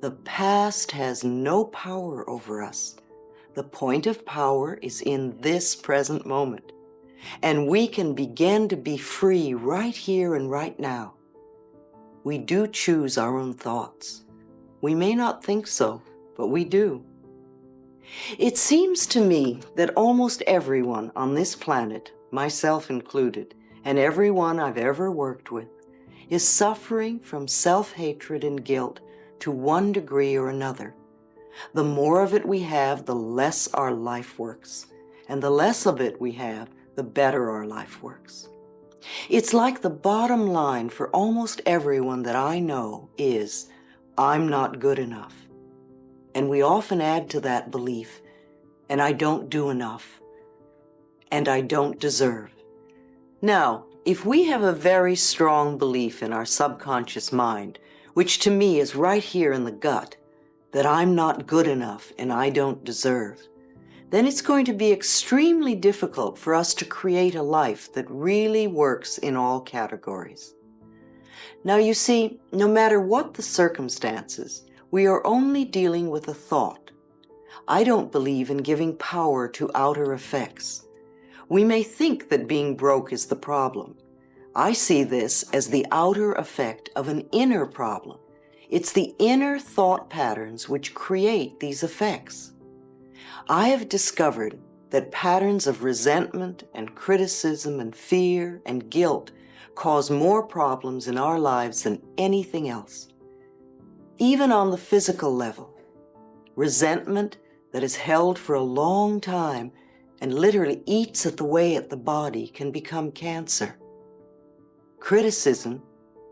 The past has no power over us. The point of power is in this present moment, and we can begin to be free right here and right now. We do choose our own thoughts. We may not think so, but we do. It seems to me that almost everyone on this planet, myself included, and everyone I've ever worked with, is suffering from self-hatred and guilt to one degree or another. The more of it we have, the less our life works. And the less of it we have, the better our life works. It's like the bottom line for almost everyone that I know is, I'm not good enough. And we often add to that belief, and I don't do enough, and I don't deserve. Now, if we have a very strong belief in our subconscious mind, which to me is right here in the gut, that I'm not good enough and I don't deserve, then it's going to be extremely difficult for us to create a life that really works in all categories. Now you see, no matter what the circumstances, we are only dealing with a thought. I don't believe in giving power to outer effects. We may think that being broke is the problem. I see this as the outer effect of an inner problem. It's the inner thought patterns which create these effects. I have discovered that patterns of resentment and criticism and fear and guilt cause more problems in our lives than anything else. Even on the physical level, resentment that is held for a long time and literally eats away at the body can become cancer. Criticism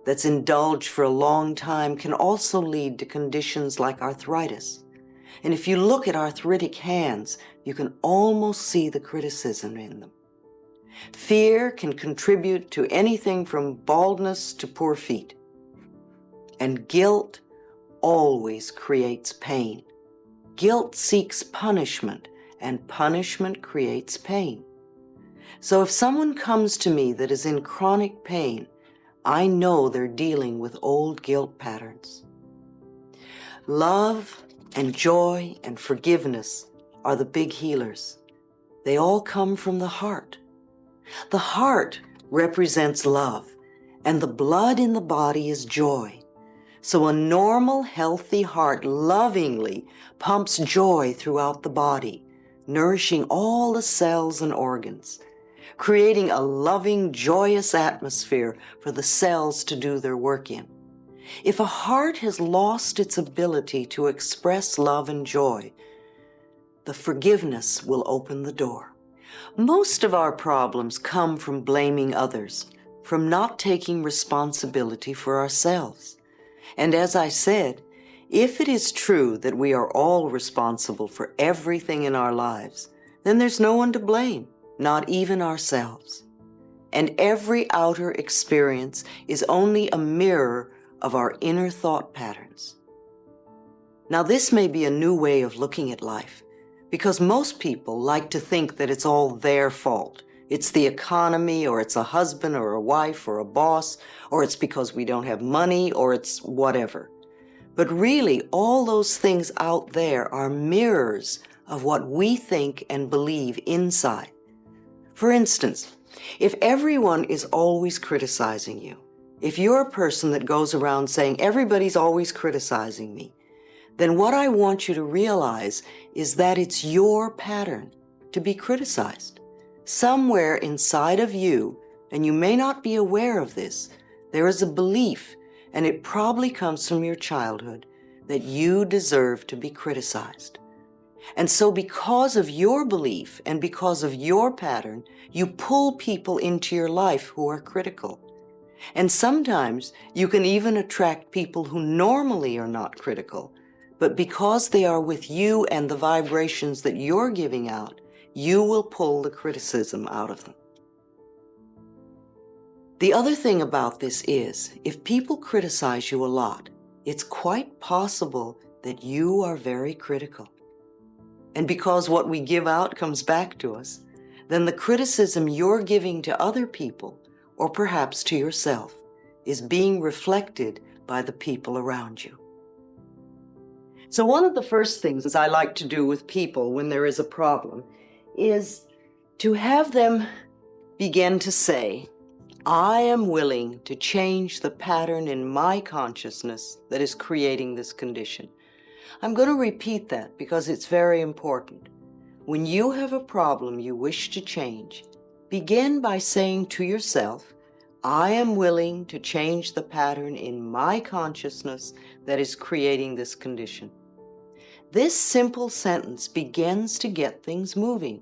that's indulged for a long time can also lead to conditions like arthritis. And if you look at arthritic hands, you can almost see the criticism in them. Fear can contribute to anything from baldness to poor feet. And guilt always creates pain. Guilt seeks punishment, and punishment creates pain. So if someone comes to me that is in chronic pain, I know they're dealing with old guilt patterns. Love and joy and forgiveness are the big healers. They all come from the heart. The heart represents love, and the blood in the body is joy. So a normal, healthy heart lovingly pumps joy throughout the body, nourishing all the cells and organs, creating a loving, joyous atmosphere for the cells to do their work in. If a heart has lost its ability to express love and joy, the forgiveness will open the door. Most of our problems come from blaming others, from not taking responsibility for ourselves. And as I said, if it is true that we are all responsible for everything in our lives, then there's no one to blame, not even ourselves. And every outer experience is only a mirror of our inner thought patterns. Now, this may be a new way of looking at life, because most people like to think that it's all their fault. It's the economy, or it's a husband or a wife or a boss, or it's because we don't have money, or it's whatever. But really, all those things out there are mirrors of what we think and believe inside. For instance, if everyone is always criticizing you, if you're a person that goes around saying, everybody's always criticizing me, then what I want you to realize is that it's your pattern to be criticized. Somewhere inside of you, and you may not be aware of this, there is a belief, and it probably comes from your childhood, that you deserve to be criticized. And so because of your belief and because of your pattern, you pull people into your life who are critical. And sometimes you can even attract people who normally are not critical, but because they are with you and the vibrations that you're giving out, you will pull the criticism out of them. The other thing about this is, if people criticize you a lot, it's quite possible that you are very critical. And because what we give out comes back to us, then the criticism you're giving to other people, or perhaps to yourself, is being reflected by the people around you. So one of the first things I like to do with people when there is a problem is to have them begin to say, I am willing to change the pattern in my consciousness that is creating this condition. I'm going to repeat that because it's very important. When you have a problem you wish to change, begin by saying to yourself, I am willing to change the pattern in my consciousness that is creating this condition. This simple sentence begins to get things moving.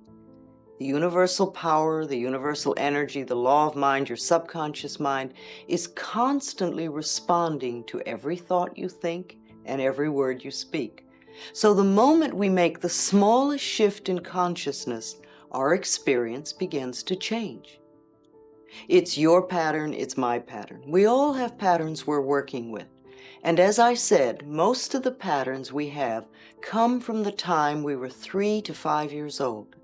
The universal power, the universal energy, the law of mind, your subconscious mind, is constantly responding to every thought you think and every word you speak. So the moment we make the smallest shift in consciousness, our experience begins to change. It's your pattern, it's my pattern. We all have patterns we're working with. And as I said, most of the patterns we have come from the time we were 3 to 5 years old.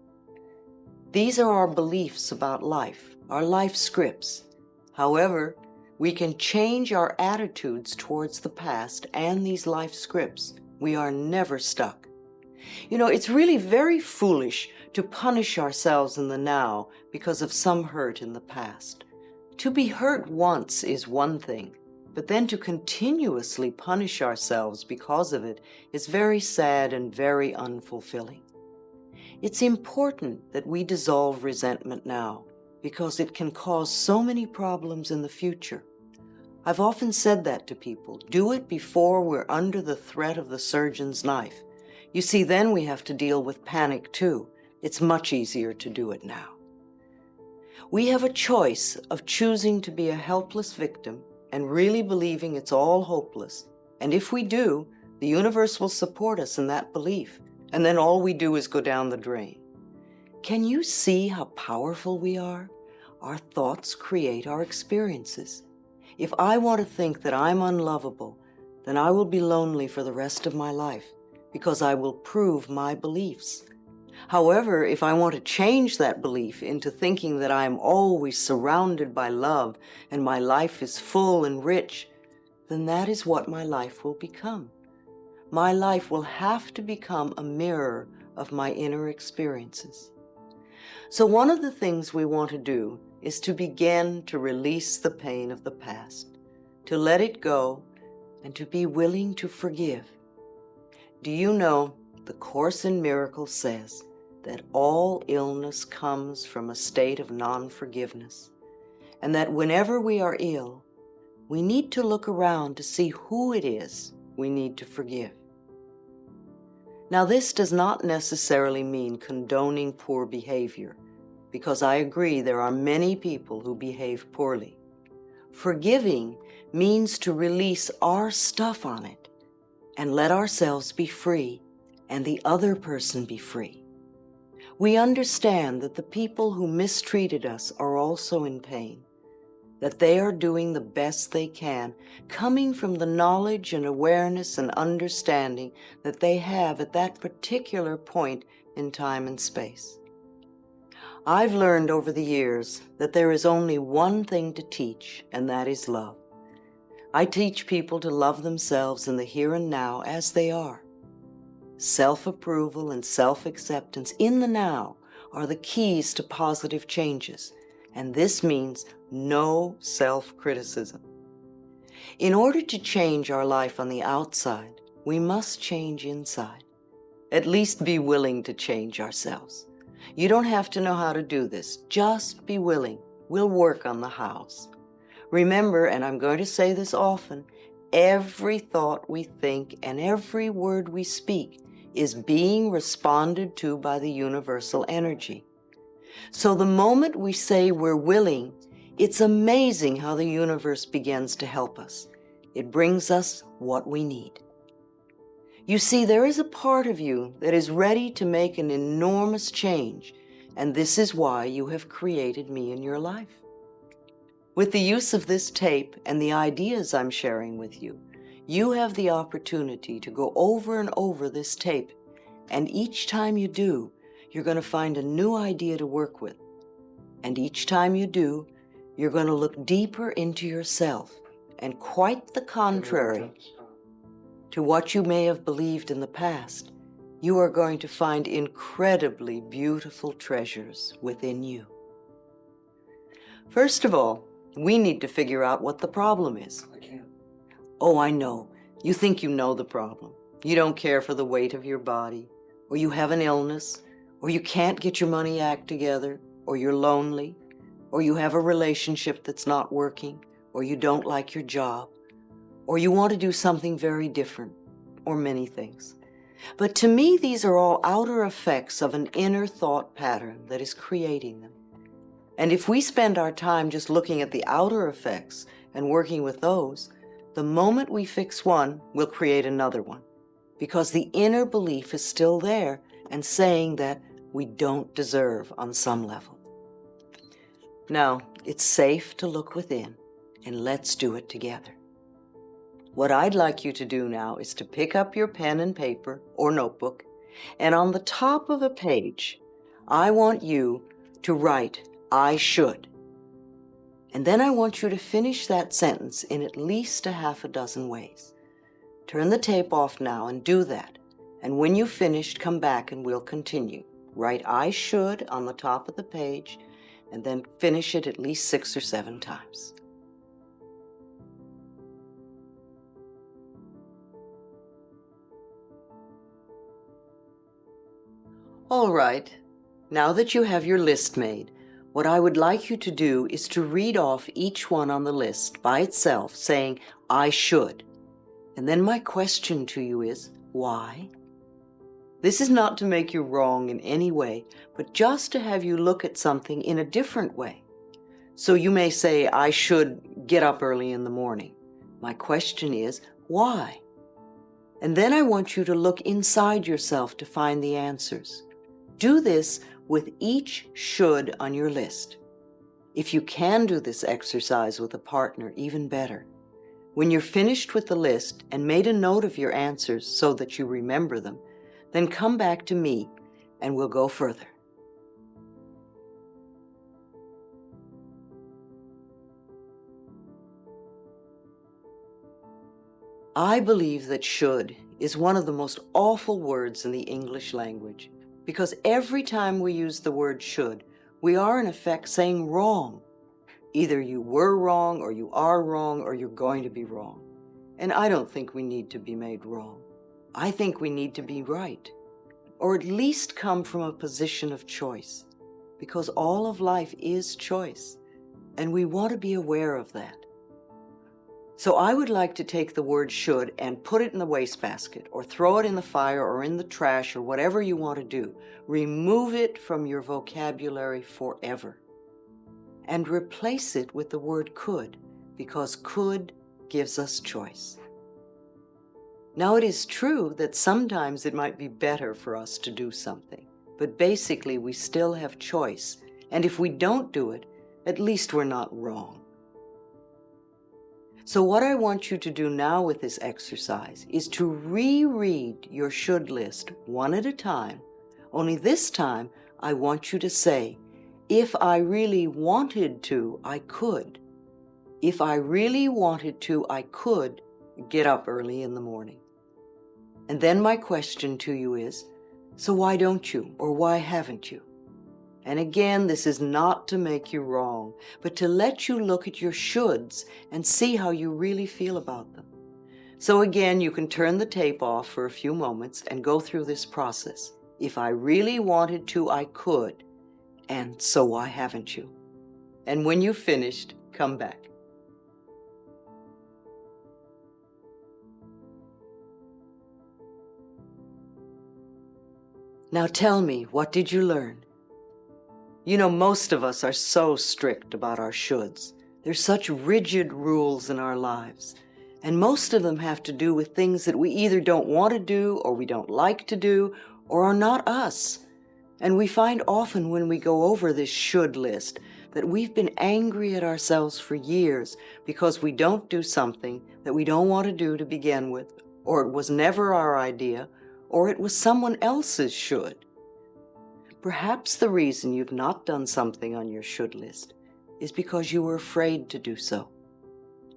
These are our beliefs about life, our life scripts. However, we can change our attitudes towards the past and these life scripts. We are never stuck. You know, it's really very foolish to punish ourselves in the now because of some hurt in the past. To be hurt once is one thing, but then to continuously punish ourselves because of it is very sad and very unfulfilling. It's important that we dissolve resentment now because it can cause so many problems in the future. I've often said that to people. Do it before we're under the threat of the surgeon's knife. You see, then we have to deal with panic too. It's much easier to do it now. We have a choice of choosing to be a helpless victim and really believing it's all hopeless. And if we do, the universe will support us in that belief. And then all we do is go down the drain. Can you see how powerful we are? Our thoughts create our experiences. If I want to think that I'm unlovable, then I will be lonely for the rest of my life because I will prove my beliefs. However, if I want to change that belief into thinking that I am always surrounded by love and my life is full and rich, then that is what my life will become. My life will have to become a mirror of my inner experiences. So one of the things we want to do is to begin to release the pain of the past, to let it go, and to be willing to forgive. Do you know, the Course in Miracles says that all illness comes from a state of non-forgiveness, and that whenever we are ill, we need to look around to see who it is we need to forgive. Now, this does not necessarily mean condoning poor behavior, because I agree there are many people who behave poorly. Forgiving means to release our stuff on it and let ourselves be free and the other person be free. We understand that the people who mistreated us are also in pain, that they are doing the best they can, coming from the knowledge and awareness and understanding that they have at that particular point in time and space. I've learned over the years that there is only one thing to teach, and that is love. I teach people to love themselves in the here and now as they are. Self-approval and self-acceptance in the now are the keys to positive changes, and this means no self-criticism. In order to change our life on the outside, we must change inside. At least be willing to change ourselves. You don't have to know how to do this. Just be willing. We'll work on the hows. Remember, and I'm going to say this often, every thought we think and every word we speak is being responded to by the universal energy. So the moment we say we're willing, it's amazing how the universe begins to help us. It brings us what we need. You see, there is a part of you that is ready to make an enormous change, and this is why you have created me in your life. With the use of this tape and the ideas I'm sharing with you, you have the opportunity to go over and over this tape, and each time you do, you're going to find a new idea to work with. And each time you do, you're going to look deeper into yourself, and quite the contrary to what you may have believed in the past, you are going to find incredibly beautiful treasures within you. First of all, we need to figure out what the problem is. I can't. Oh, I know. You think you know the problem. You don't care for the weight of your body, or you have an illness, or you can't get your money act together, or you're lonely, or you have a relationship that's not working, or you don't like your job, or you want to do something very different, or many things. But to me, these are all outer effects of an inner thought pattern that is creating them. And if we spend our time just looking at the outer effects and working with those, the moment we fix one, we'll create another one, because the inner belief is still there and saying that we don't deserve on some level. Now, it's safe to look within, and let's do it together. What I'd like you to do now is to pick up your pen and paper or notebook, and on the top of a page, I want you to write, "I should." And then I want you to finish that sentence in at least a half a dozen ways. Turn the tape off now and do that. And when you've finished, come back and we'll continue. Write "I should" on the top of the page, and then finish it at least 6 or 7 times. All right, now that you have your list made, what I would like you to do is to read off each one on the list by itself, saying, "I should." And then my question to you is, why? This is not to make you wrong in any way, but just to have you look at something in a different way. So you may say, "I should get up early in the morning." My question is, why? And then I want you to look inside yourself to find the answers. Do this with each should on your list. If you can do this exercise with a partner, even better. When you're finished with the list and made a note of your answers so that you remember them, then come back to me and we'll go further. I believe that should is one of the most awful words in the English language, because every time we use the word should, we are in effect saying wrong. Either you were wrong, or you are wrong, or you're going to be wrong. And I don't think we need to be made wrong. I think we need to be right, or at least come from a position of choice, because all of life is choice, and we want to be aware of that. So I would like to take the word should and put it in the wastebasket, or throw it in the fire, or in the trash, or whatever you want to do. Remove it from your vocabulary forever. And replace it with the word could, because could gives us choice. Now, it is true that sometimes it might be better for us to do something, but basically we still have choice, and if we don't do it, at least we're not wrong. So what I want you to do now with this exercise is to reread your should list one at a time, only this time I want you to say, "If I really wanted to, I could. If I really wanted to, I could get up early in the morning." And then my question to you is, so why don't you, or why haven't you? And again, this is not to make you wrong, but to let you look at your shoulds and see how you really feel about them. So again, you can turn the tape off for a few moments and go through this process. If I really wanted to, I could. And so why haven't you? And when you've finished, come back. Now tell me, what did you learn? You know, most of us are so strict about our shoulds. There's such rigid rules in our lives. And most of them have to do with things that we either don't want to do, or we don't like to do, or are not us. And we find often when we go over this should list that we've been angry at ourselves for years because we don't do something that we don't want to do to begin with, or it was never our idea, or it was someone else's should. Perhaps the reason you've not done something on your should list is because you were afraid to do so.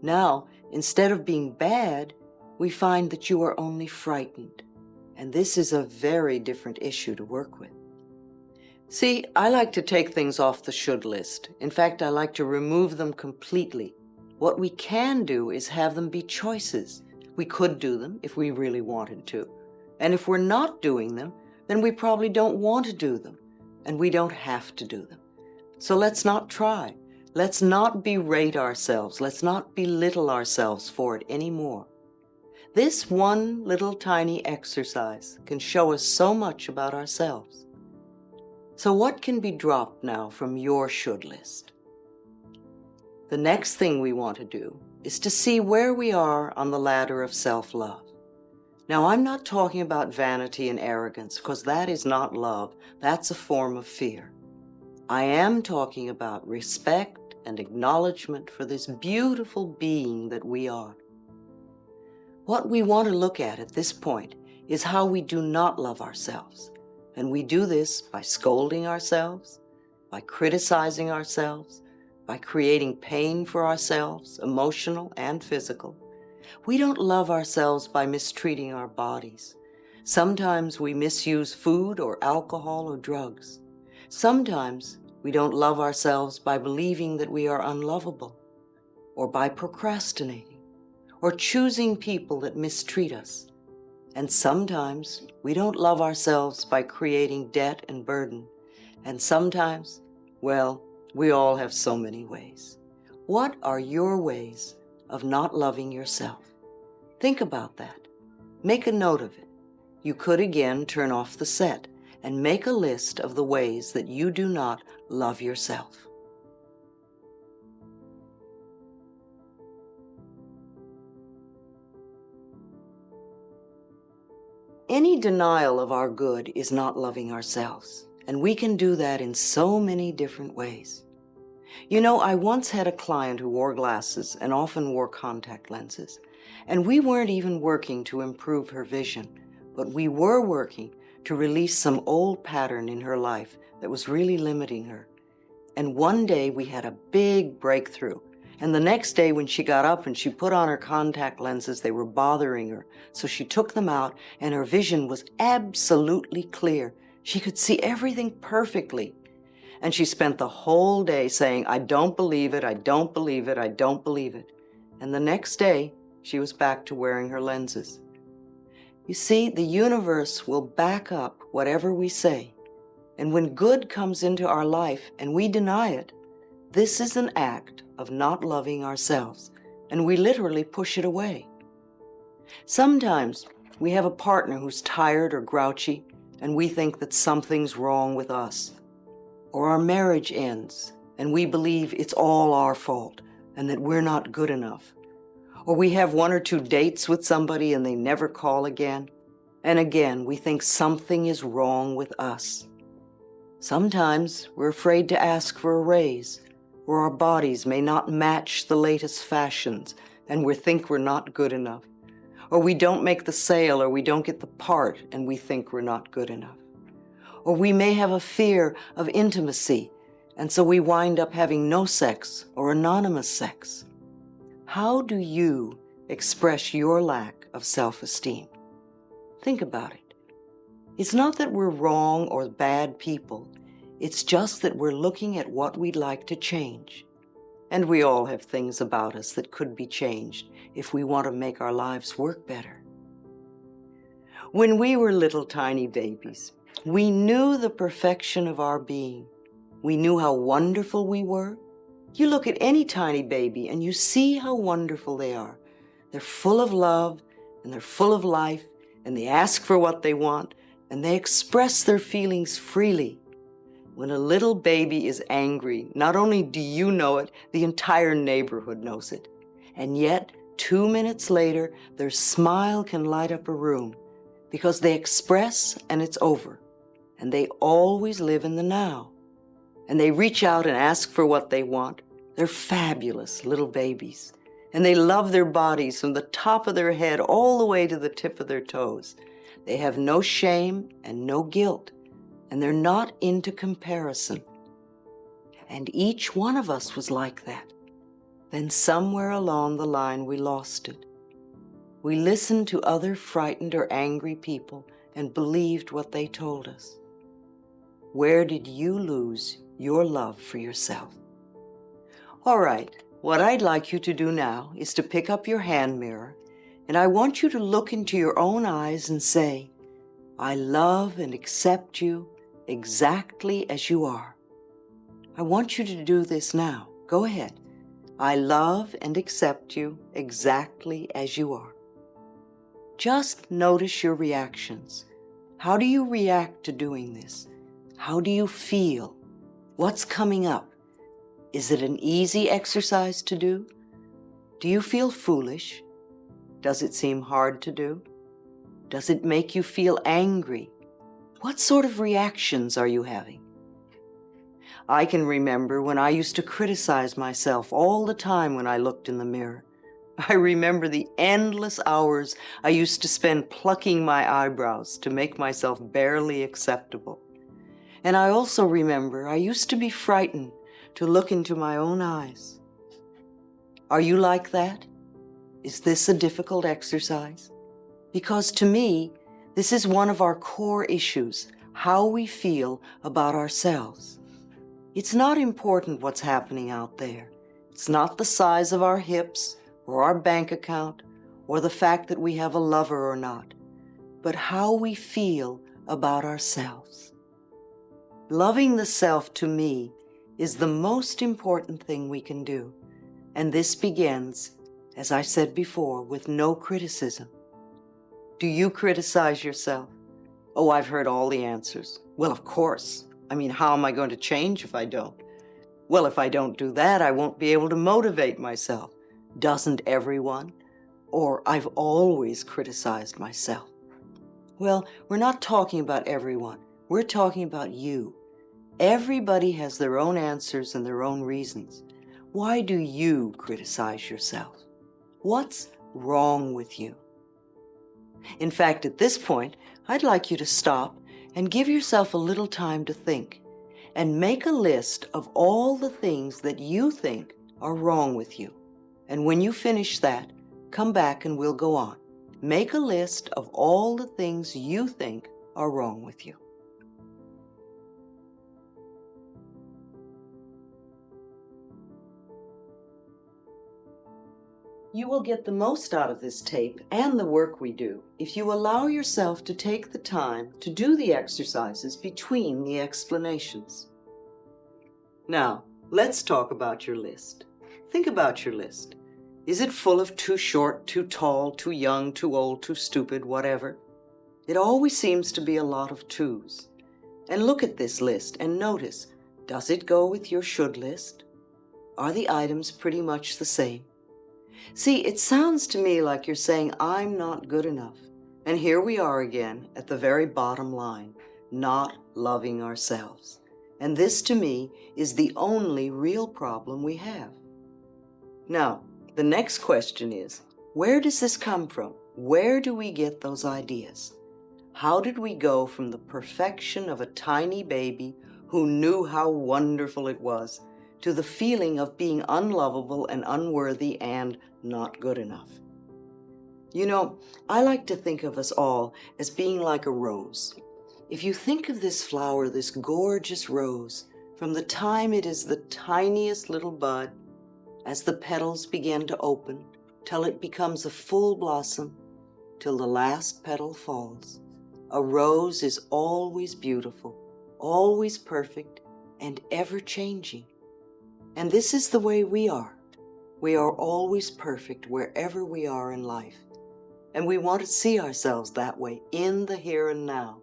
Now, instead of being bad, we find that you are only frightened, and this is a very different issue to work with. See, I like to take things off the should list. In fact, I like to remove them completely. What we can do is have them be choices. We could do them if we really wanted to. And if we're not doing them, then we probably don't want to do them, and we don't have to do them. So let's not try. Let's not berate ourselves. Let's not belittle ourselves for it anymore. This one little tiny exercise can show us so much about ourselves. So what can be dropped now from your should list? The next thing we want to do is to see where we are on the ladder of self-love. Now, I'm not talking about vanity and arrogance, because that is not love. That's a form of fear. I am talking about respect and acknowledgement for this beautiful being that we are. What we want to look at this point is how we do not love ourselves. And we do this by scolding ourselves, by criticizing ourselves, by creating pain for ourselves, emotional and physical. We don't love ourselves by mistreating our bodies. Sometimes we misuse food or alcohol or drugs. Sometimes we don't love ourselves by believing that we are unlovable, or by procrastinating, or choosing people that mistreat us. And sometimes we don't love ourselves by creating debt and burden. And sometimes, well, we all have so many ways. What are your ways of not loving yourself? Think about that. Make a note of it. You could again turn off the set and make a list of the ways that you do not love yourself. Any denial of our good is not loving ourselves, and we can do that in so many different ways. You know, I once had a client who wore glasses and often wore contact lenses, and we weren't even working to improve her vision, but we were working to release some old pattern in her life that was really limiting her. And one day we had a big breakthrough. And the next day when she got up and she put on her contact lenses, they were bothering her. So she took them out and her vision was absolutely clear. She could see everything perfectly. And she spent the whole day saying, "I don't believe it, I don't believe it, I don't believe it." And the next day, she was back to wearing her lenses. You see, the universe will back up whatever we say. And when good comes into our life and we deny it, this is an act of not loving ourselves, and we literally push it away. Sometimes we have a partner who's tired or grouchy, and we think that something's wrong with us. Or our marriage ends, and we believe it's all our fault, and that we're not good enough. Or we have 1 or 2 dates with somebody and they never call again. And again, we think something is wrong with us. Sometimes we're afraid to ask for a raise, or our bodies may not match the latest fashions, and we think we're not good enough. Or we don't make the sale, or we don't get the part, and we think we're not good enough. Or we may have a fear of intimacy, and so we wind up having no sex or anonymous sex. How do you express your lack of self-esteem? Think about it. It's not that we're wrong or bad people. It's just that we're looking at what we'd like to change. And we all have things about us that could be changed if we want to make our lives work better. When we were little tiny babies, we knew the perfection of our being. We knew how wonderful we were. You look at any tiny baby and you see how wonderful they are. They're full of love and they're full of life, and they ask for what they want and they express their feelings freely. When a little baby is angry, not only do you know it, the entire neighborhood knows it. And yet, 2 minutes later, their smile can light up a room because they express and it's over. And they always live in the now. And they reach out and ask for what they want. They're fabulous little babies. And they love their bodies from the top of their head all the way to the tip of their toes. They have no shame and no guilt. And they're not into comparison. And each one of us was like that. Then somewhere along the line we lost it. We listened to other frightened or angry people and believed what they told us. Where did you lose your love for yourself? All right, what I'd like you to do now is to pick up your hand mirror, and I want you to look into your own eyes and say, I love and accept you exactly as you are. I want you to do this now. Go ahead. I love and accept you exactly as you are. Just notice your reactions. How do you react to doing this? How do you feel? What's coming up? Is it an easy exercise to do? Do you feel foolish? Does it seem hard to do? Does it make you feel angry? What sort of reactions are you having? I can remember when I used to criticize myself all the time when I looked in the mirror. I remember the endless hours I used to spend plucking my eyebrows to make myself barely acceptable. And I also remember I used to be frightened to look into my own eyes. Are you like that? Is this a difficult exercise? Because to me, this is one of our core issues, how we feel about ourselves. It's not important what's happening out there. It's not the size of our hips or our bank account or the fact that we have a lover or not, but how we feel about ourselves. Loving the self, to me, is the most important thing we can do, and this begins, as I said before, with no criticism. Do you criticize yourself? Oh, I've heard all the answers. Well, of course. I mean, how am I going to change if I don't? Well, if I don't do that, I won't be able to motivate myself. Doesn't everyone? Or I've always criticized myself. Well, we're not talking about everyone. We're talking about you. Everybody has their own answers and their own reasons. Why do you criticize yourself? What's wrong with you? In fact, at this point, I'd like you to stop and give yourself a little time to think and make a list of all the things that you think are wrong with you. And when you finish that, come back and we'll go on. Make a list of all the things you think are wrong with you. You will get the most out of this tape and the work we do if you allow yourself to take the time to do the exercises between the explanations. Now, let's talk about your list. Think about your list. Is it full of too short, too tall, too young, too old, too stupid, whatever? It always seems to be a lot of twos. And look at this list and notice, does it go with your should list? Are the items pretty much the same? See, it sounds to me like you're saying, I'm not good enough. And here we are again at the very bottom line, not loving ourselves. And this, to me, is the only real problem we have. Now, the next question is, where does this come from? Where do we get those ideas? How did we go from the perfection of a tiny baby who knew how wonderful it was to the feeling of being unlovable and unworthy and not good enough? You know, I like to think of us all as being like a rose. If you think of this flower, this gorgeous rose, from the time it is the tiniest little bud, as the petals begin to open, till it becomes a full blossom, till the last petal falls, a rose is always beautiful, always perfect, and ever changing. And this is the way we are. We are always perfect wherever we are in life. And we want to see ourselves that way in the here and now.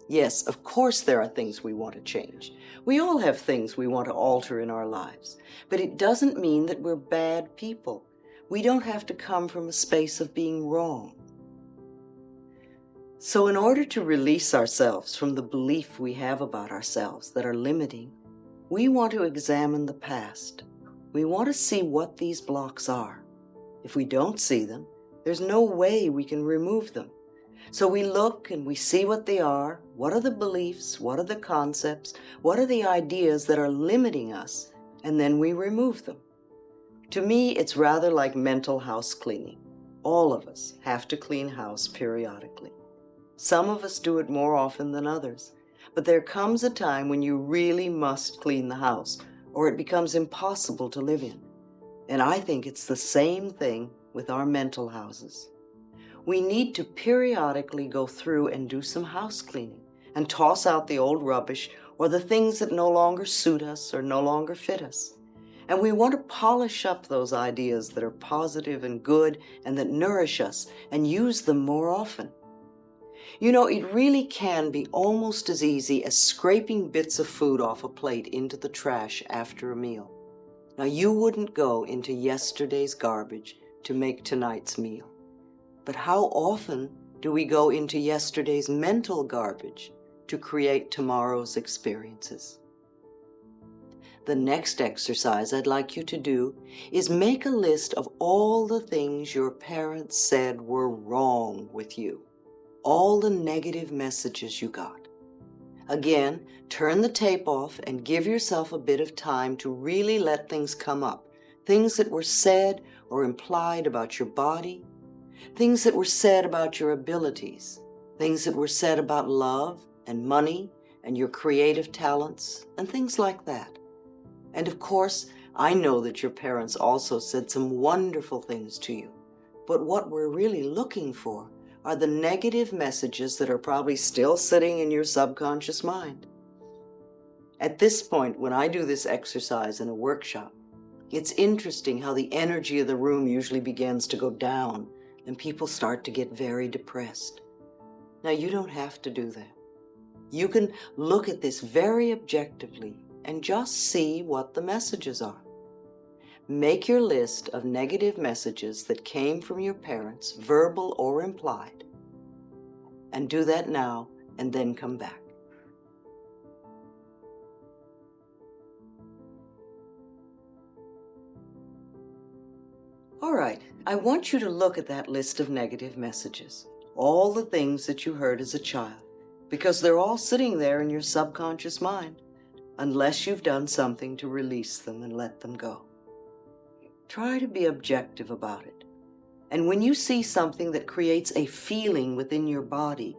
Yes, of course there are things we want to change. We all have things we want to alter in our lives. But it doesn't mean that we're bad people. We don't have to come from a space of being wrong. So in order to release ourselves from the belief we have about ourselves that are limiting, we want to examine the past. We want to see what these blocks are. If we don't see them, there's no way we can remove them. So we look and we see what they are. What are the beliefs? What are the concepts? What are the ideas that are limiting us? And then we remove them. To me, it's rather like mental house cleaning. All of us have to clean house periodically. Some of us do it more often than others, but there comes a time when you really must clean the house, or it becomes impossible to live in. And I think it's the same thing with our mental houses. We need to periodically go through and do some house cleaning and toss out the old rubbish or the things that no longer suit us or no longer fit us. And we want to polish up those ideas that are positive and good and that nourish us and use them more often. You know, it really can be almost as easy as scraping bits of food off a plate into the trash after a meal. Now, you wouldn't go into yesterday's garbage to make tonight's meal. But how often do we go into yesterday's mental garbage to create tomorrow's experiences? The next exercise I'd like you to do is make a list of all the things your parents said were wrong with you, all the negative messages you got. Again, turn the tape off and give yourself a bit of time to really let things come up, things that were said or implied about your body, things that were said about your abilities, things that were said about love and money and your creative talents, and things like that. And of course, I know that your parents also said some wonderful things to you, but what we're really looking for are the negative messages that are probably still sitting in your subconscious mind. At this point, when I do this exercise in a workshop, it's interesting how the energy of the room usually begins to go down and people start to get very depressed. Now, you don't have to do that. You can look at this very objectively and just see what the messages are. Make your list of negative messages that came from your parents, verbal or implied, and do that now and then come back. All right, I want you to look at that list of negative messages, all the things that you heard as a child, because they're all sitting there in your subconscious mind, unless you've done something to release them and let them go. Try to be objective about it. And when you see something that creates a feeling within your body,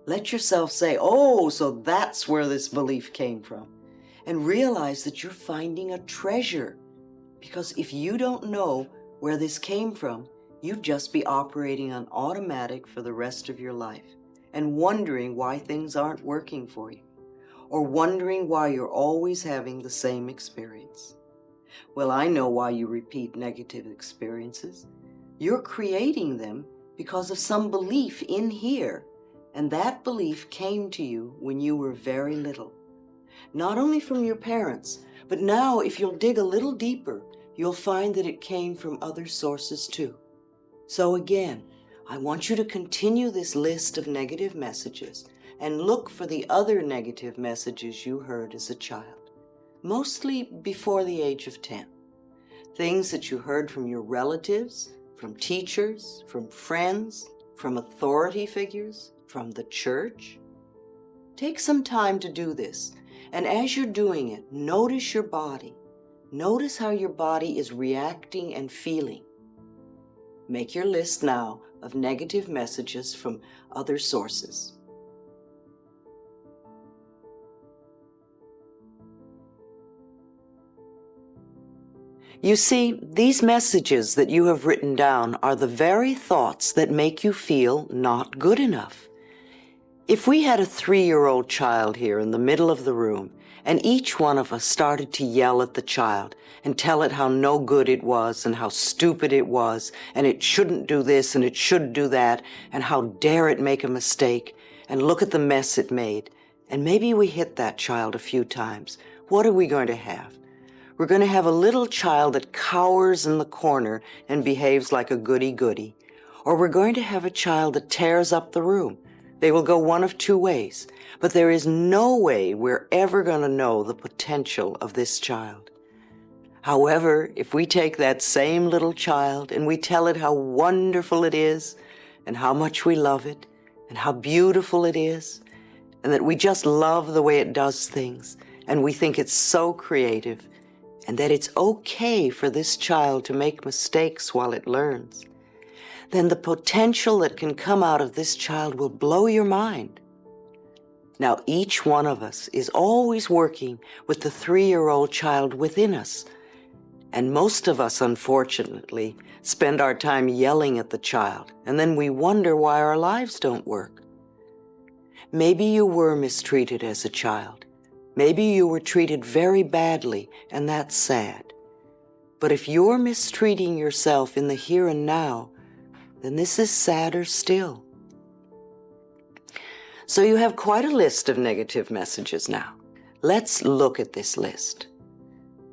let yourself say, oh, so that's where this belief came from. And realize that you're finding a treasure. Because if you don't know where this came from, you'd just be operating on automatic for the rest of your life and wondering why things aren't working for you, or wondering why you're always having the same experience. Well, I know why you repeat negative experiences. You're creating them because of some belief in here, and that belief came to you when you were very little. Not only from your parents, but now if you'll dig a little deeper, you'll find that it came from other sources too. So again, I want you to continue this list of negative messages and look for the other negative messages you heard as a child, mostly before the age of 10. Things that you heard from your relatives, from teachers, from friends, from authority figures, from the church. Take some time to do this, and as you're doing it, notice your body. Notice how your body is reacting and feeling. Make your list now of negative messages from other sources. You see, these messages that you have written down are the very thoughts that make you feel not good enough. If we had a 3-year-old child here in the middle of the room, and each one of us started to yell at the child and tell it how no good it was and how stupid it was, and it shouldn't do this and it should do that, and how dare it make a mistake, and look at the mess it made, and maybe we hit that child a few times, what are we going to have? We're going to have a little child that cowers in the corner and behaves like a goody-goody. Or we're going to have a child that tears up the room. They will go one of two ways, but there is no way we're ever going to know the potential of this child. However, if we take that same little child and we tell it how wonderful it is and how much we love it and how beautiful it is and that we just love the way it does things and we think it's so creative, and that it's okay for this child to make mistakes while it learns, then the potential that can come out of this child will blow your mind. Now, each one of us is always working with the 3-year-old child within us. And most of us, unfortunately, spend our time yelling at the child, and then we wonder why our lives don't work. Maybe you were mistreated as a child. Maybe you were treated very badly, and that's sad. But if you're mistreating yourself in the here and now, then this is sadder still. So you have quite a list of negative messages now. Let's look at this list.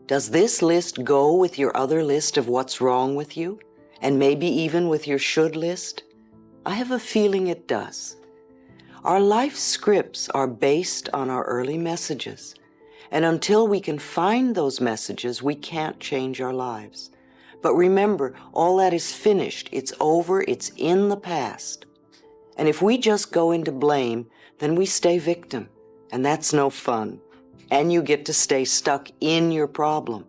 Does this list go with your other list of what's wrong with you? And maybe even with your should list? I have a feeling it does. Our life scripts are based on our early messages. And until we can find those messages, we can't change our lives. But remember, all that is finished. It's over. It's in the past. And if we just go into blame, then we stay victim. And that's no fun. And you get to stay stuck in your problem.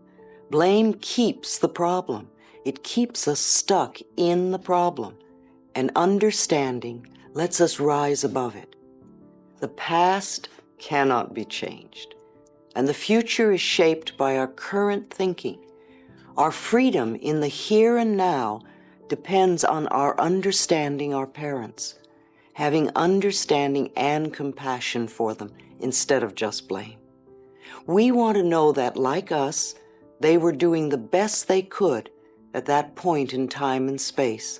Blame keeps the problem. It keeps us stuck in the problem. And understanding lets us rise above it. The past cannot be changed. And the future is shaped by our current thinking. Our freedom in the here and now depends on our understanding our parents, having understanding and compassion for them instead of just blame. We want to know that, like us, they were doing the best they could at that point in time and space,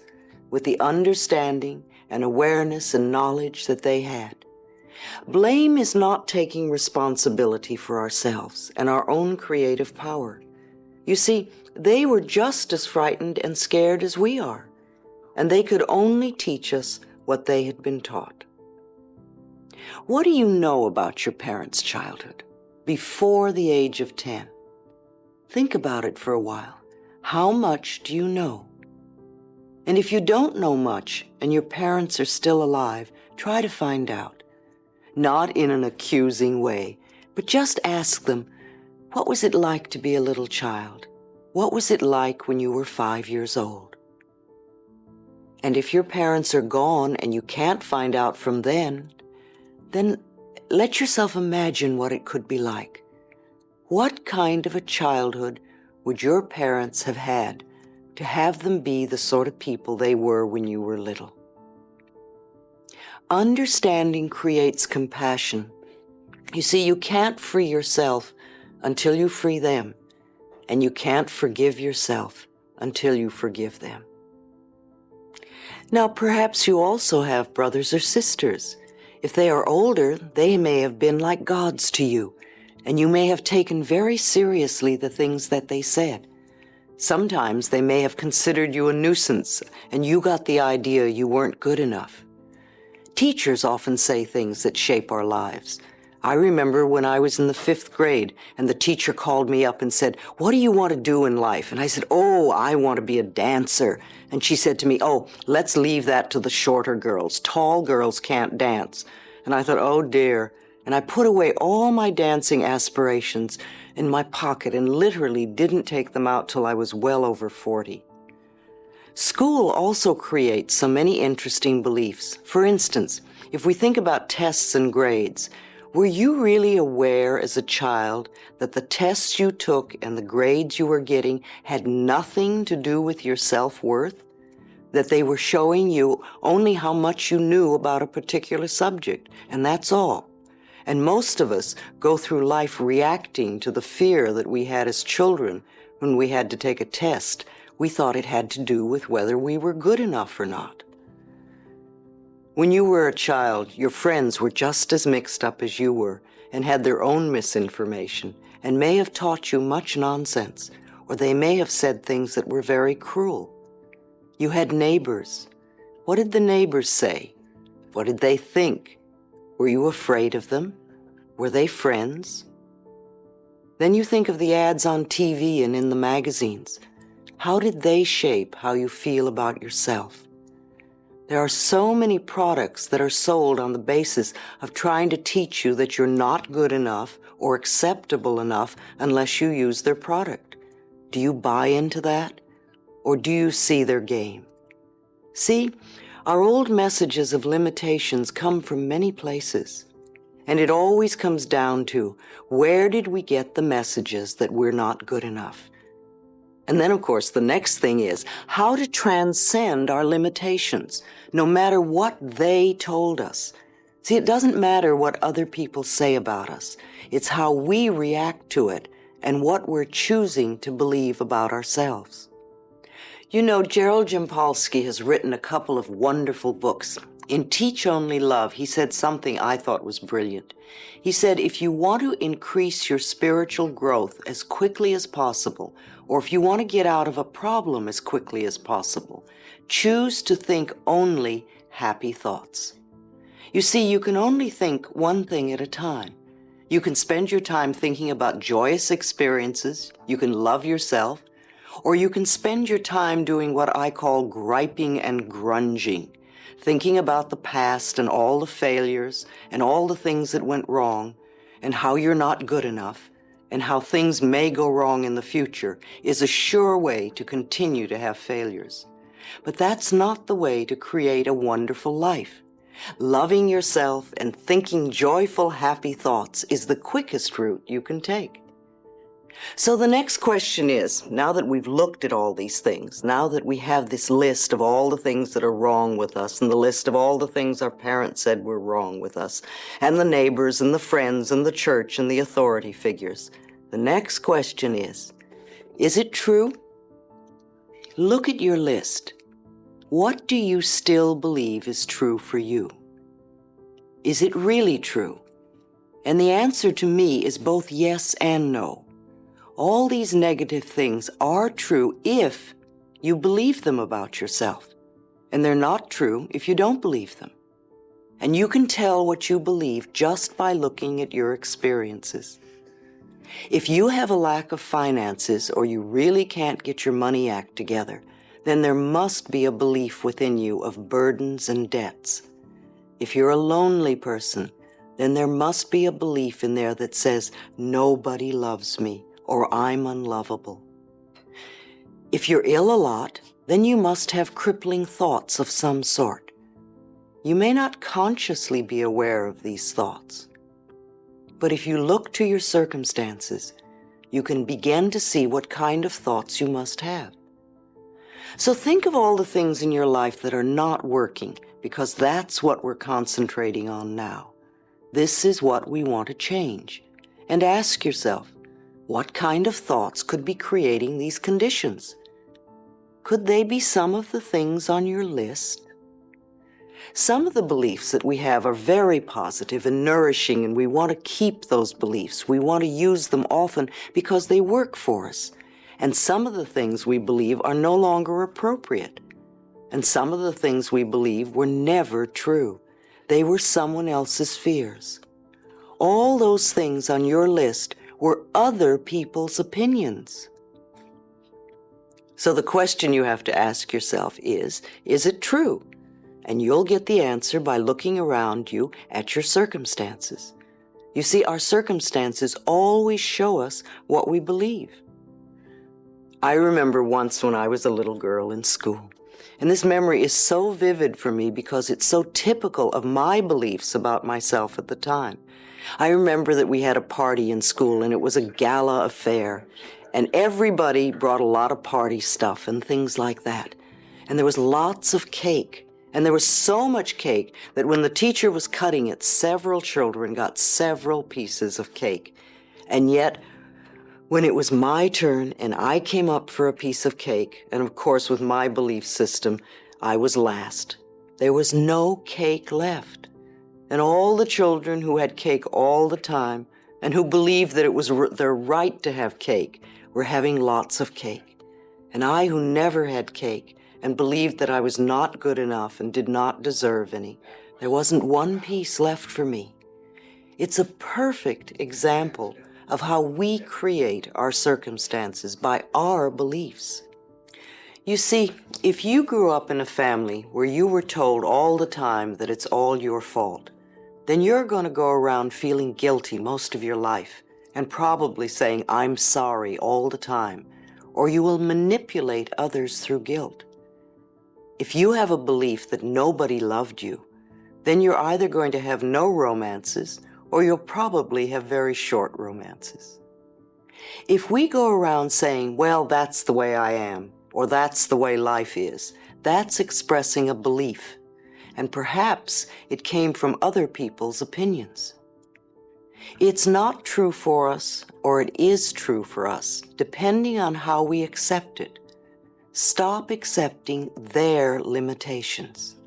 with the understanding and awareness and knowledge that they had. Blame is not taking responsibility for ourselves and our own creative power. You see, they were just as frightened and scared as we are, and they could only teach us what they had been taught. What do you know about your parents' childhood before the age of 10? Think about it for a while. How much do you know? And if you don't know much and your parents are still alive, try to find out. Not in an accusing way, but just ask them, what was it like to be a little child? What was it like when you were 5 years old? And if your parents are gone and you can't find out from then let yourself imagine what it could be like. What kind of a childhood would your parents have had to have them be the sort of people they were when you were little? Understanding creates compassion. You see, you can't free yourself until you free them, and you can't forgive yourself until you forgive them. Now, perhaps you also have brothers or sisters. If they are older, they may have been like gods to you, and you may have taken very seriously the things that they said. Sometimes they may have considered you a nuisance, and you got the idea you weren't good enough. Teachers often say things that shape our lives. I remember when I was in the 5th grade and the teacher called me up and said, "What do you want to do in life?" And I said, "Oh, I want to be a dancer." And she said to me, "Oh, let's leave that to the shorter girls. Tall girls can't dance." And I thought, oh dear. And I put away all my dancing aspirations in my pocket and literally didn't take them out till I was well over 40. School also creates so many interesting beliefs. For instance, if we think about tests and grades, were you really aware as a child that the tests you took and the grades you were getting had nothing to do with your self-worth? That they were showing you only how much you knew about a particular subject, and that's all. And most of us go through life reacting to the fear that we had as children when we had to take a test. We thought it had to do with whether we were good enough or not. When you were a child, your friends were just as mixed up as you were and had their own misinformation and may have taught you much nonsense, or they may have said things that were very cruel. You had neighbors. What did the neighbors say? What did they think? Were you afraid of them? Were they friends? Then you think of the ads on TV and in the magazines. How did they shape how you feel about yourself? There are so many products that are sold on the basis of trying to teach you that you're not good enough or acceptable enough unless you use their product. Do you buy into that? Or do you see their game? See, our old messages of limitations come from many places. And it always comes down to, where did we get the messages that we're not good enough? And then, of course, the next thing is how to transcend our limitations, no matter what they told us. See, it doesn't matter what other people say about us. It's how we react to it and what we're choosing to believe about ourselves. You know, Gerald Jampolsky has written a couple of wonderful books. In Teach Only Love, he said something I thought was brilliant. He said, if you want to increase your spiritual growth as quickly as possible, or if you want to get out of a problem as quickly as possible, choose to think only happy thoughts. You see, you can only think one thing at a time. You can spend your time thinking about joyous experiences, you can love yourself, or you can spend your time doing what I call griping and grunging, thinking about the past and all the failures and all the things that went wrong and how you're not good enough and how things may go wrong in the future is a sure way to continue to have failures. But that's not the way to create a wonderful life. Loving yourself and thinking joyful, happy thoughts is the quickest route you can take. So the next question is, now that we've looked at all these things, now that we have this list of all the things that are wrong with us and the list of all the things our parents said were wrong with us, and the neighbors and the friends and the church and the authority figures, the next question is it true? Look at your list. What do you still believe is true for you? Is it really true? And the answer to me is both yes and no. All these negative things are true if you believe them about yourself, and they're not true if you don't believe them. And you can tell what you believe just by looking at your experiences. If you have a lack of finances or you really can't get your money act together, then there must be a belief within you of burdens and debts. If you're a lonely person, then there must be a belief in there that says, nobody loves me, or I'm unlovable. If you're ill a lot, then you must have crippling thoughts of some sort. You may not consciously be aware of these thoughts, but if you look to your circumstances, you can begin to see what kind of thoughts you must have. So think of all the things in your life that are not working, because that's what we're concentrating on now. This is what we want to change. And ask yourself, what kind of thoughts could be creating these conditions? Could they be some of the things on your list? Some of the beliefs that we have are very positive and nourishing, and we want to keep those beliefs. We want to use them often because they work for us. And some of the things we believe are no longer appropriate. And some of the things we believe were never true. They were someone else's fears. All those things on your list were other people's opinions. So the question you have to ask yourself is it true? And you'll get the answer by looking around you at your circumstances. You see, our circumstances always show us what we believe. I remember once when I was a little girl in school, and this memory is so vivid for me because it's so typical of my beliefs about myself at the time. I remember that we had a party in school, and it was a gala affair, and everybody brought a lot of party stuff and things like that. And there was lots of cake, and there was so much cake that when the teacher was cutting it, several children got several pieces of cake. And yet, when it was my turn and I came up for a piece of cake, and of course with my belief system, I was last. There was no cake left. And all the children who had cake all the time and who believed that it was their right to have cake were having lots of cake. And I, who never had cake and believed that I was not good enough and did not deserve any, there wasn't one piece left for me. It's a perfect example of how we create our circumstances by our beliefs. You see, if you grew up in a family where you were told all the time that it's all your fault, then you're going to go around feeling guilty most of your life and probably saying, I'm sorry all the time, or you will manipulate others through guilt. If you have a belief that nobody loved you, then you're either going to have no romances or you'll probably have very short romances. If we go around saying, well, that's the way I am, or that's the way life is, that's expressing a belief, and perhaps it came from other people's opinions. It's not true for us, or it is true for us, depending on how we accept it. Stop accepting their limitations.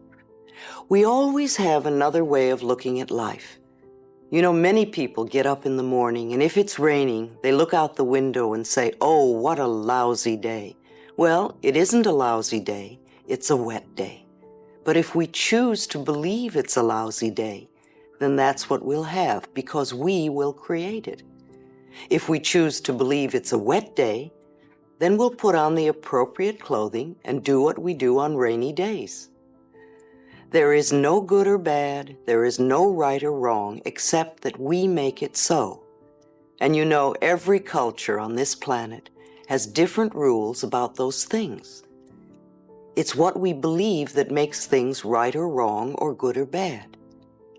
We always have another way of looking at life. You know, many people get up in the morning, and if it's raining, they look out the window and say, oh, what a lousy day. Well, it isn't a lousy day, it's a wet day. But if we choose to believe it's a lousy day, then that's what we'll have, because we will create it. If we choose to believe it's a wet day, then we'll put on the appropriate clothing and do what we do on rainy days. There is no good or bad, there is no right or wrong, except that we make it so. And you know, every culture on this planet has different rules about those things. It's what we believe that makes things right or wrong or good or bad.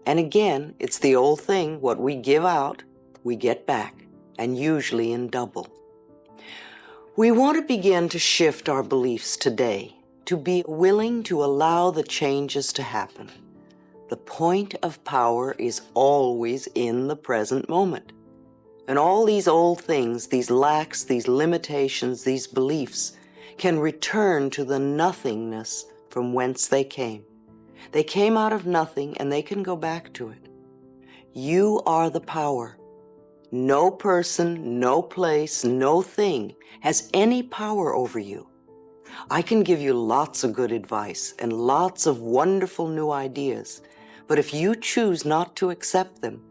And again, it's the old thing, what we give out, we get back, and usually in double. We want to begin to shift our beliefs today, to be willing to allow the changes to happen. The point of power is always in the present moment. And all these old things, these lacks, these limitations, these beliefs, can return to the nothingness from whence they came. They came out of nothing, and they can go back to it. You are the power. No person, no place, no thing has any power over you. I can give you lots of good advice and lots of wonderful new ideas, but if you choose not to accept them,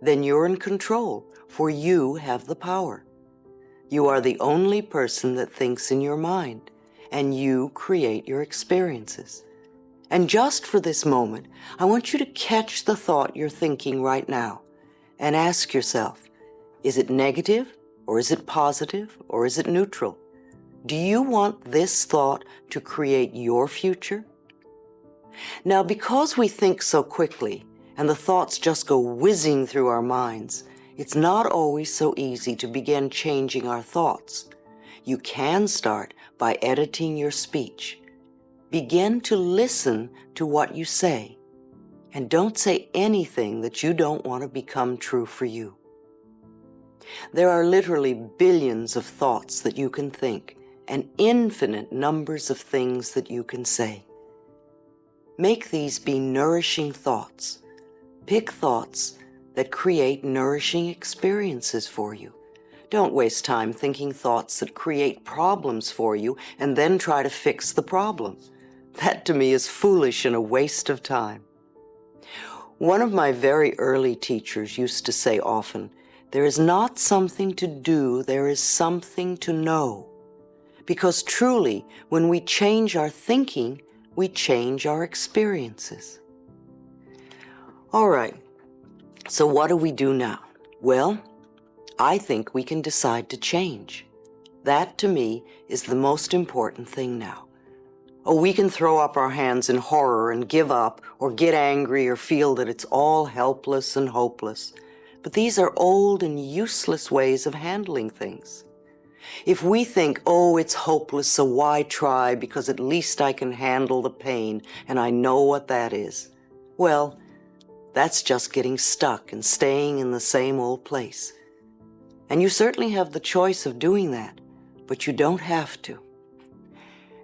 then you're in control, for you have the power. You are the only person that thinks in your mind, and you create your experiences. And just for this moment, I want you to catch the thought you're thinking right now and ask yourself, is it negative, or is it positive, or is it neutral? Do you want this thought to create your future? Now, because we think so quickly, and the thoughts just go whizzing through our minds, it's not always so easy to begin changing our thoughts. You can start by editing your speech. Begin to listen to what you say, and don't say anything that you don't want to become true for you. There are literally billions of thoughts that you can think, and infinite numbers of things that you can say. Make these be nourishing thoughts. Pick thoughts that create nourishing experiences for you. Don't waste time thinking thoughts that create problems for you and then try to fix the problem. That to me is foolish and a waste of time. One of my very early teachers used to say often, there is not something to do, there is something to know. Because truly, when we change our thinking, we change our experiences. All right, so what do we do now? Well, I think we can decide to change. That, to me, is the most important thing now. Oh, we can throw up our hands in horror and give up, or get angry, or feel that it's all helpless and hopeless. But these are old and useless ways of handling things. If we think, oh, it's hopeless, so why try, because at least I can handle the pain, and I know what that is. Well, that's just getting stuck and staying in the same old place. And you certainly have the choice of doing that, but you don't have to.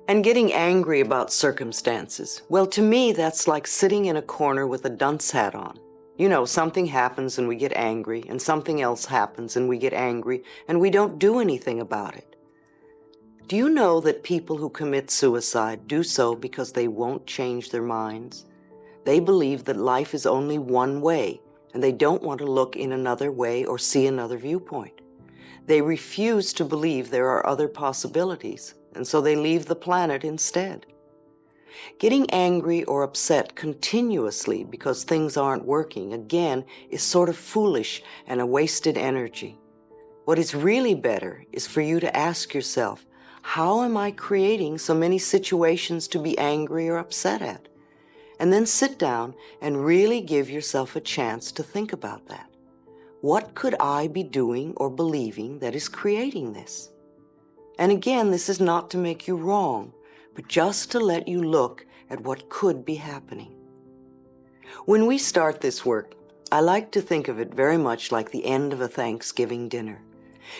And getting angry about circumstances, well, to me, that's like sitting in a corner with a dunce hat on. You know, something happens and we get angry, and something else happens and we get angry, and we don't do anything about it. Do you know that people who commit suicide do so because they won't change their minds? They believe that life is only one way, and they don't want to look in another way or see another viewpoint. They refuse to believe there are other possibilities, and so they leave the planet instead. Getting angry or upset continuously because things aren't working, again, is sort of foolish and a wasted energy. What is really better is for you to ask yourself, how am I creating so many situations to be angry or upset at? And then sit down and really give yourself a chance to think about that. What could I be doing or believing that is creating this? And again, this is not to make you wrong, but just to let you look at what could be happening. When we start this work, I like to think of it very much like the end of a Thanksgiving dinner.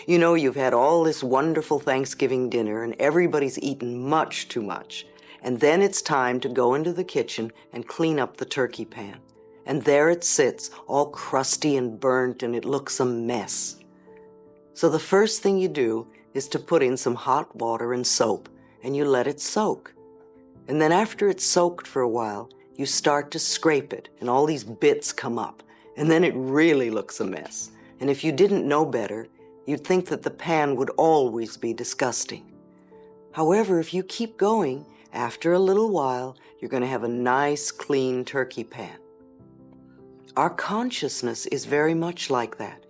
You know, you've had all this wonderful Thanksgiving dinner and everybody's eaten much too much. And then it's time to go into the kitchen and clean up the turkey pan. And there it sits, all crusty and burnt, and it looks a mess. So the first thing you do is to put in some hot water and soap, and you let it soak. And then after it's soaked for a while, you start to scrape it, and all these bits come up. And then it really looks a mess. And if you didn't know better, you'd think that the pan would always be disgusting. However, if you keep going, after a little while, you're going to have a nice, clean turkey pan. Our consciousness is very much like that.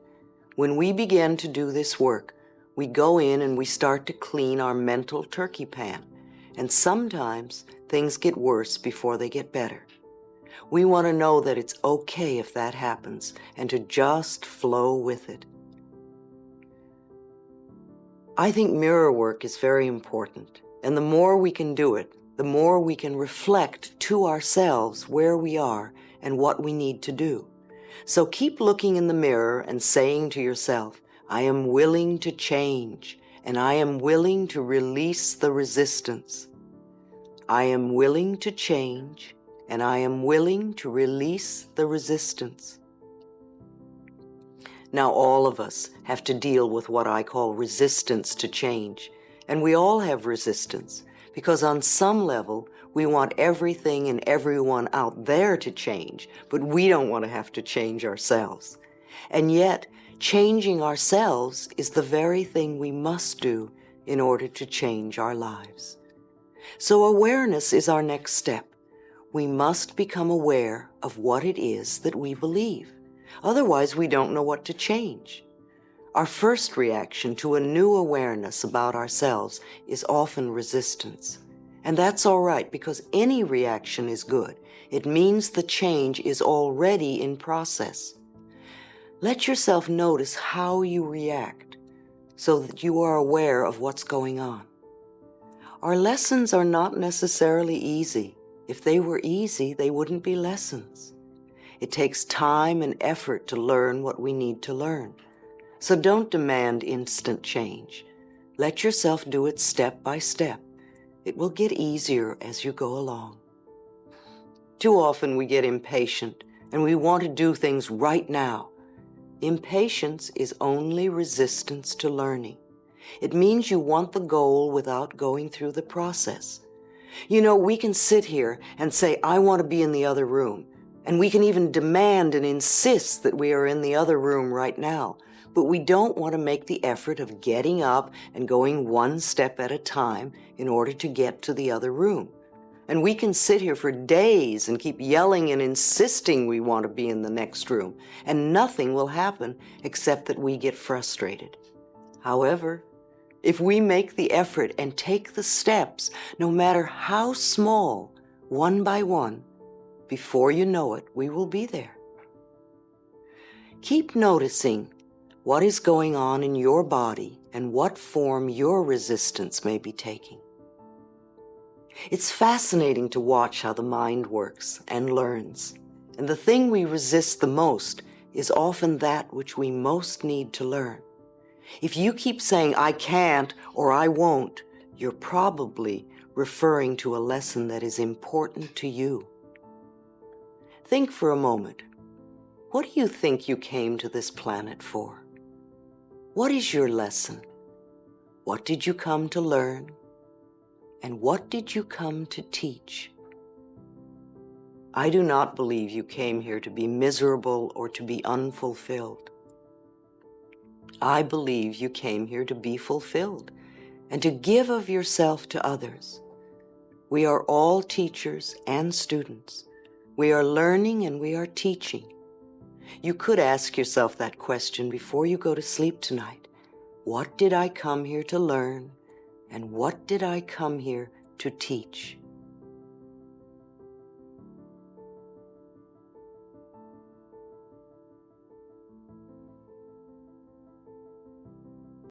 When we begin to do this work, we go in and we start to clean our mental turkey pan. And sometimes things get worse before they get better. We want to know that it's okay if that happens and to just flow with it. I think mirror work is very important, and the more we can do it, the more we can reflect to ourselves where we are and what we need to do. So keep looking in the mirror and saying to yourself, I am willing to change, and I am willing to release the resistance. I am willing to change, and I am willing to release the resistance. Now all of us have to deal with what I call resistance to change, and we all have resistance, because on some level we want everything and everyone out there to change, but we don't want to have to change ourselves. And yet, changing ourselves is the very thing we must do in order to change our lives. So awareness is our next step. We must become aware of what it is that we believe. Otherwise, we don't know what to change. Our first reaction to a new awareness about ourselves is often resistance. And that's all right, because any reaction is good. It means the change is already in process. Let yourself notice how you react so that you are aware of what's going on. Our lessons are not necessarily easy. If they were easy, they wouldn't be lessons. It takes time and effort to learn what we need to learn. So don't demand instant change. Let yourself do it step by step. It will get easier as you go along. Too often we get impatient and we want to do things right now. Impatience is only resistance to learning. It means you want the goal without going through the process. You know, we can sit here and say, I want to be in the other room. And we can even demand and insist that we are in the other room right now. But we don't want to make the effort of getting up and going one step at a time in order to get to the other room. And we can sit here for days and keep yelling and insisting we want to be in the next room, and nothing will happen except that we get frustrated. However, if we make the effort and take the steps, no matter how small, one by one, before you know it, we will be there. Keep noticing what is going on in your body and what form your resistance may be taking. It's fascinating to watch how the mind works and learns, and the thing we resist the most is often that which we most need to learn. If you keep saying, I can't or I won't, you're probably referring to a lesson that is important to you. Think for a moment. What do you think you came to this planet for? What is your lesson? What did you come to learn? And what did you come to teach? I do not believe you came here to be miserable or to be unfulfilled. I believe you came here to be fulfilled and to give of yourself to others. We are all teachers and students. We are learning and we are teaching. You could ask yourself that question before you go to sleep tonight. What did I come here to learn? And what did I come here to teach?